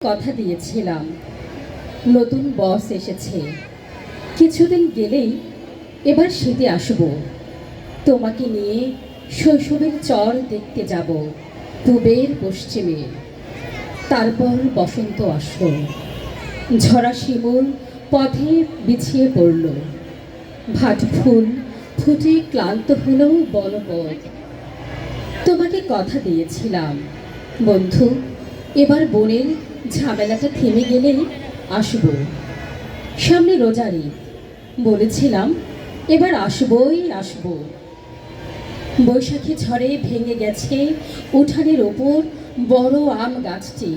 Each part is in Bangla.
কথা দিয়েছিলাম, নতুন বস এসেছে, কিছুদিন গেলেই এবার শীতে আসব। তোমাকে নিয়ে শৈশবের চর দেখতে যাব পূবের পশ্চিমে। তারপর বসন্ত আসলো, ঝরা শিমুল পথে বিছিয়ে পড়ল, ভাট ফুল ফুটে ক্লান্ত হলো বনপথ। তোমাকে কথা দিয়েছিলাম বন্ধু, এবার বনের ঝামেলাটা থেমে গেলেই আসবো। সামনে রোজারি, বলেছিলাম এবার আসবই আসবো। বৈশাখী ঝড়ে ভেঙে গেছে উঠানের ওপর বড় আম গাছটি।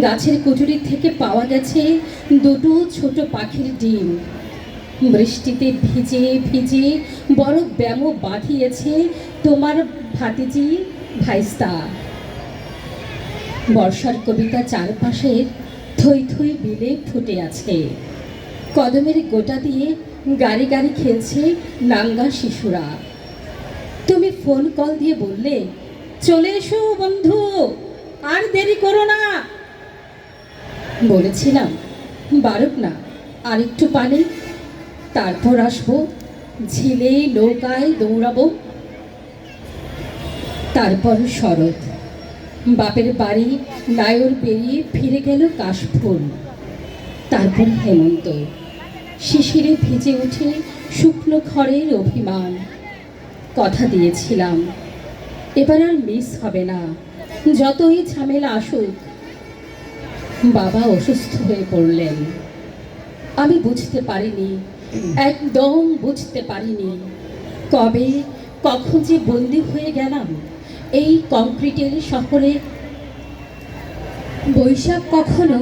গাছের কুটুরি থেকে পাওয়া গেছে দুটো ছোট পাখির ডিম। বৃষ্টিতে ভিজে ভিজে বড় ব্যামো বাঁধিয়েছে তোমার ভাতিজি ভাইস্তা। বর্ষার কবিতা চারপাশের থই থই বিলে ফুটে আছে। কদমের গোটা দিয়ে গাড়ি গাড়ি খেলছে নাঙ্গা শিশুরা। তুমি ফোন কল দিয়ে বললে, চলে এসো বন্ধু, আর দেরি করো না। বলেছিলাম বারুক না, আর একটু পানি, তারপর আসবো, ঝিলে নৌকায় দৌড়াবো। তারপর শরৎ, বাপের বাড়ি নায়র পেরিয়ে ফিরে গেল কাশফুল। তারপর হেমন্ত, শিশিরে ভিজে উঠে শুকনো খড়ের অভিমান। কথা দিয়েছিলাম এবার আর মিস হবে না, যতই ঝামেলা আসুক। বাবা অসুস্থ হয়ে পড়লেন। আমি বুঝতে পারিনি, একদম বুঝতে পারিনি কবে কখন যে বন্দি হয়ে গেলাম এই কংক্রিটের শহরে। বৈশাখ কখনো